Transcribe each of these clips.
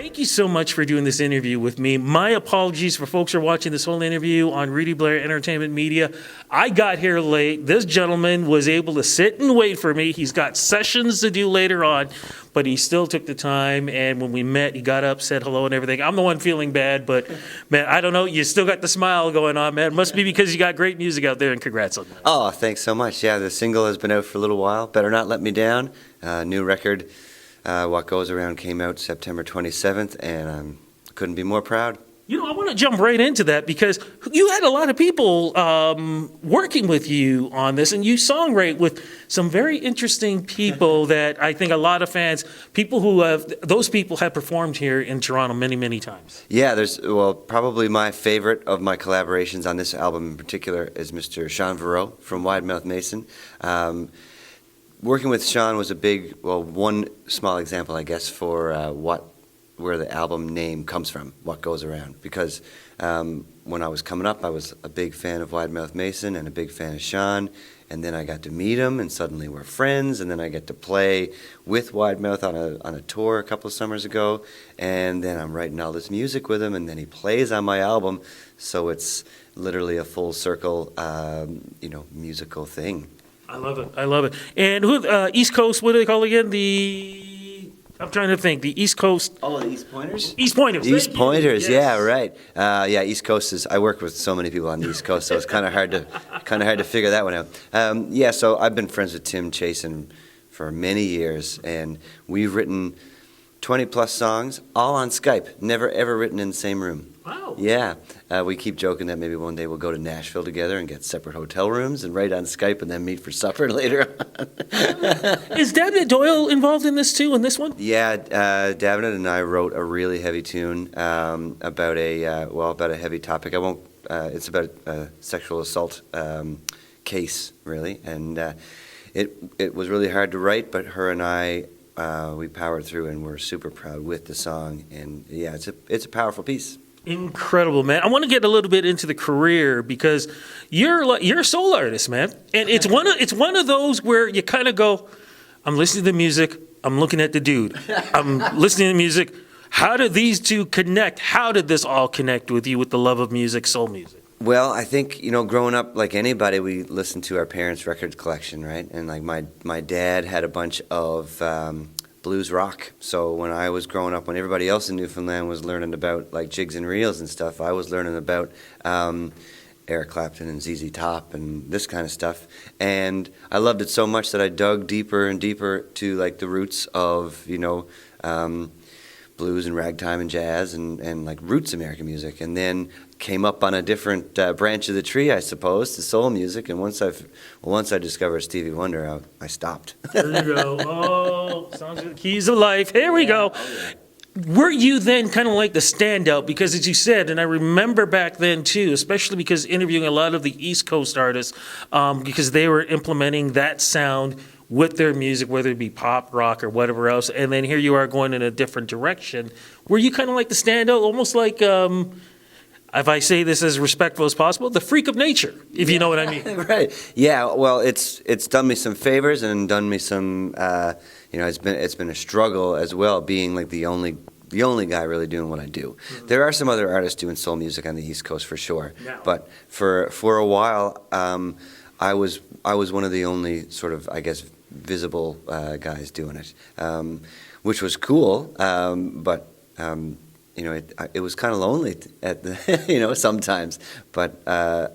thank you so much for doing this interview with me. My apologies for folks who are watching this whole interview on Rudy Blair Entertainment Media. I got here late. This gentleman was able to sit and wait for me. He's got sessions to do later on, but he still took the time. And when we met, he got up, said hello and everything. I'm the one feeling bad, but man, I don't know. You still got the smile going on, man. It must be because you got great music out there, and congrats on that. Oh, thanks so much. Yeah, the single has been out for a little while. Better Not Let Me Down. New record. What Goes Around came out September 27th, and I couldn't be more proud. You know, I want to jump right into that because you had a lot of people working with you on this, and you songwrite with some very interesting people that I think a lot of fans, those people have performed here in Toronto many, many times. Yeah, probably my favorite of my collaborations on this album in particular is Mr. Sean Verreau from Wide Mouth Mason. Working with Sean was one small example, I guess, for where the album name comes from, What Goes Around. Because when I was coming up, I was a big fan of Wide Mouth Mason and a big fan of Sean. And then I got to meet him, and suddenly we're friends. And then I get to play with Wide Mouth on a tour a couple of summers ago. And then I'm writing all this music with him, and then he plays on my album. So it's literally a full circle, musical thing. I love it. I love it. And East Coast, what do they call it again? I'm trying to think. The East Coast. Oh, the East Pointers? East Pointers. East Pointers, yes. Yeah, right. East Coast is, I work with so many people on the East Coast, so it's kind of hard to figure that one out. So I've been friends with Tim Chasen for many years, and we've written 20 plus songs, all on Skype, never ever written in the same room. Wow. Yeah. We keep joking that maybe one day we'll go to Nashville together and get separate hotel rooms and write on Skype and then meet for supper later on. Is David Doyle involved in this too, in this one? Yeah, David and I wrote a really heavy tune about a heavy topic. It's about a sexual assault case, really. And it was really hard to write, but her and I, we powered through, and we're super proud with the song. And yeah, it's a powerful piece. Incredible, man. I want to get a little bit into the career because you're a soul artist, man. And it's one of those where you kind of go, I'm listening to the music, I'm looking at the dude. I'm listening to music. How did these two connect? How did this all connect with you with the love of music, soul music? Well, I think, growing up, like anybody, we listened to our parents' record collection, right? And like my dad had a bunch of blues rock. So when I was growing up, when everybody else in Newfoundland was learning about like jigs and reels and stuff, I was learning about Eric Clapton and ZZ Top and this kind of stuff. And I loved it so much that I dug deeper and deeper to like the roots of, blues and ragtime and jazz and like roots American music. And then came up on a different branch of the tree, I suppose, to soul music. And once I discovered Stevie Wonder, I stopped. There you go. Oh, songs of the keys of life. Here we go. Were you then kind of like the standout? Because as you said, and I remember back then too, especially because interviewing a lot of the East Coast artists, because they were implementing that sound with their music, whether it be pop, rock, or whatever else. And then here you are going in a different direction. Were you kind of like the standout, almost like, if I say this as respectful as possible, the freak of nature, if you know what I mean? Right. Yeah. Well, it's done me some favors and done me some. It's been a struggle as well, being like the only guy really doing what I do. Mm-hmm. There are some other artists doing soul music on the East Coast for sure, but for a while, I was one of the only sort of, I guess, visible guys doing it, which was cool, but. It was kind of lonely at the, sometimes, but I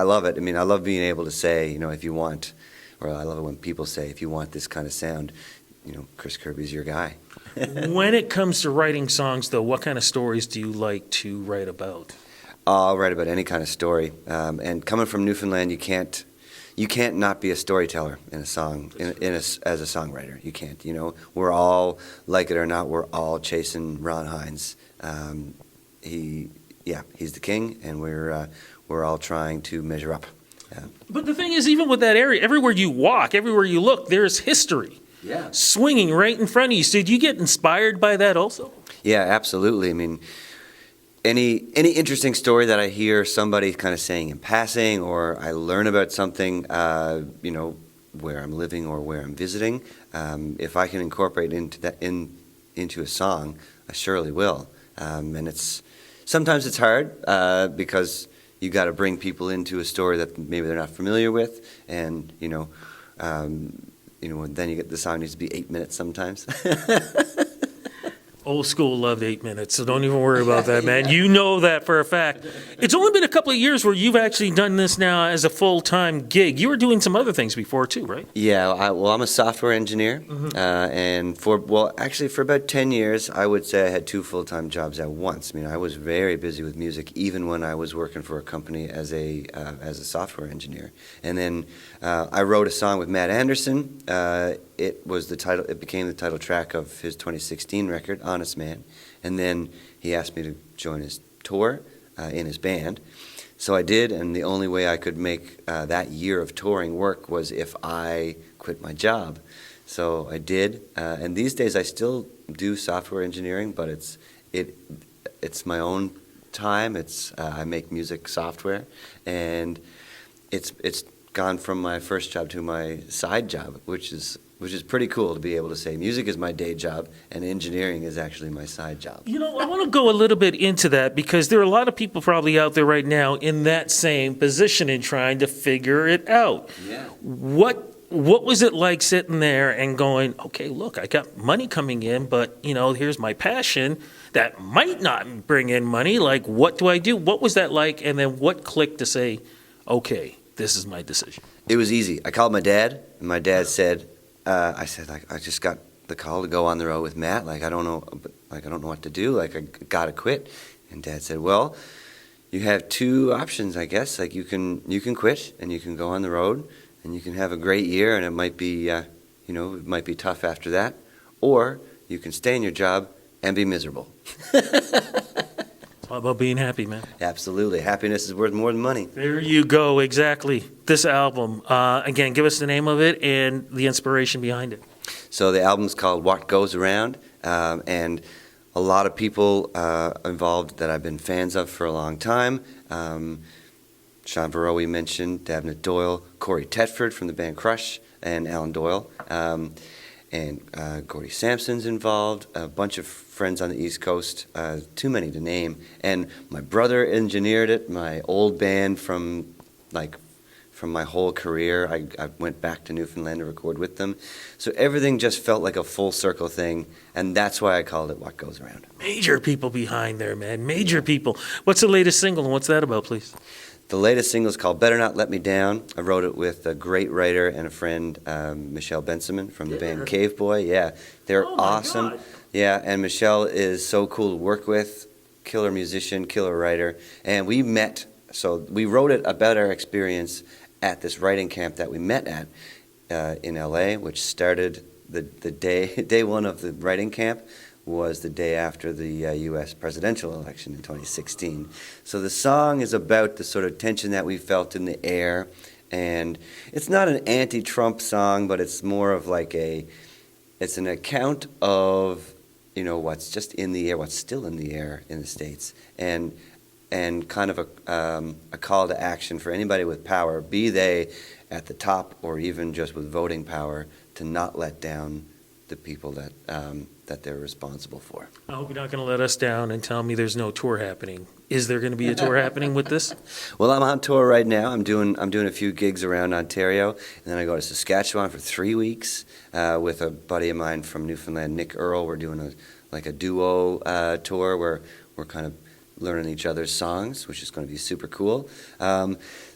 love it. I mean, I love being able to say, if you want, or I love it when people say, if you want this kind of sound, Chris Kirby's your guy. When it comes to writing songs, though, what kind of stories do you like to write about? I'll write about any kind of story, and coming from Newfoundland, you can't not be a storyteller in a song, as a songwriter. You can't. We're all, like it or not, we're all chasing Ron Hines. He's the king, and we're all trying to measure up. But the thing is, even with that area, everywhere you walk, everywhere you look, there's history. Yeah. Swinging right in front of you. So do you get inspired by that also? Yeah, absolutely. I mean, any interesting story that I hear somebody kind of saying in passing, or I learn about something, where I'm living or where I'm visiting, if I can incorporate into a song, surely will. And sometimes it's hard because you got to bring people into a story that maybe they're not familiar with, and then you get the song needs to be 8 minutes sometimes. Old school loved 8 minutes, so don't even worry about that, man. You know that for a fact. It's only been a couple of years where you've actually done this now as a full-time gig. You were doing some other things before too, right? Yeah, I'm a software engineer, and for about 10 years, I would say I had 2 full-time jobs at once. I mean, I was very busy with music, even when I was working for a company as a software engineer. And then I wrote a song with Matt Anderson. It became the title track of his 2016 record, Honest Man. And then he asked me to join his tour in his band. So I did, and the only way I could make that year of touring work was if I quit my job. So I did, and these days I still do software engineering, but it's my own time. I make music software, and it's gone from my first job to my side job, which is pretty cool to be able to say music is my day job and engineering is actually my side job. I want to go a little bit into that because there are a lot of people probably out there right now in that same position and trying to figure it out. Yeah. What was it like sitting there and going, okay, look, I got money coming in, but here's my passion that might not bring in money. Like, what do I do? What was that like? And then what clicked to say, okay, this is my decision? It was easy. I called my dad, and my dad said, I just got the call to go on the road with Matt. I don't know what to do. I gotta quit. And Dad said, well, you have 2 options, I guess. You can quit and you can go on the road and you can have a great year, and it might be it might be tough after that, or you can stay in your job and be miserable. All about being happy, man. Absolutely. Happiness is worth more than money. There you go. Exactly. This album. Again, give us the name of it and the inspiration behind it. So the album's called What Goes Around, and a lot of people involved that I've been fans of for a long time. Sean Varro, we mentioned, Dabnett Doyle, Corey Tetford from the band Crush, and Alan Doyle. And Gordy Sampson's involved, a bunch of friends on the East Coast, too many to name. And my brother engineered it, my old band from my whole career. I went back to Newfoundland to record with them. So everything just felt like a full circle thing, and that's why I called it What Goes Around. Major people behind there, man. Major people. What's the latest single, and what's that about, please? The latest single is called Better Not Let Me Down. I wrote it with a great writer and a friend, Michelle Bensamin from the band Cave Boy. Yeah, they're awesome. God. Yeah, and Michelle is so cool to work with. Killer musician, killer writer. And we met, so we wrote it about our experience at this writing camp that we met at in LA, which started the day one of the writing camp was the day after the U.S. presidential election in 2016. So the song is about the sort of tension that we felt in the air, and it's not an anti-Trump song, but it's more of it's an account of, what's just in the air, what's still in the air in the States, and kind of a call to action for anybody with power, be they at the top or even just with voting power, to not let down the people that they're responsible for. I hope you're not going to let us down and tell me there's no tour happening. Is there going to be a tour happening with this? Well, I'm on tour right now. I'm doing a few gigs around Ontario, and then I go to Saskatchewan for 3 weeks with a buddy of mine from Newfoundland, Nick Earl. We're doing a duo tour where we're kind of learning each other's songs, which is going to be super cool.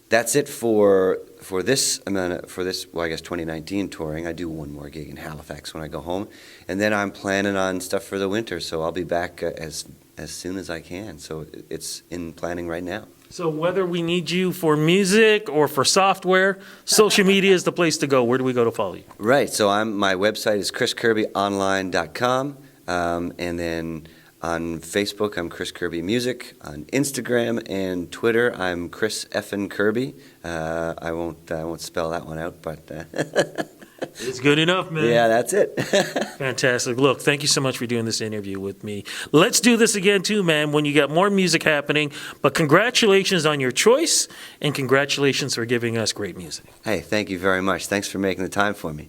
That's it for this, well, I guess 2019 touring. I do one more gig in Halifax when I go home, and then I'm planning on stuff for the winter. So I'll be back as soon as I can. So it's in planning right now. So whether we need you for music or for software, social media is the place to go. Where do we go to follow you? Right. So my website is chriskirbyonline.com, and then on Facebook, I'm Chris Kirby Music. On Instagram and Twitter, I'm Chris Effin Kirby. I won't spell that one out, but it's good enough, man. Yeah, that's it. Fantastic. Look, thank you so much for doing this interview with me. Let's do this again too, man, when you got more music happening. But congratulations on your choice, and congratulations for giving us great music. Hey, thank you very much. Thanks for making the time for me.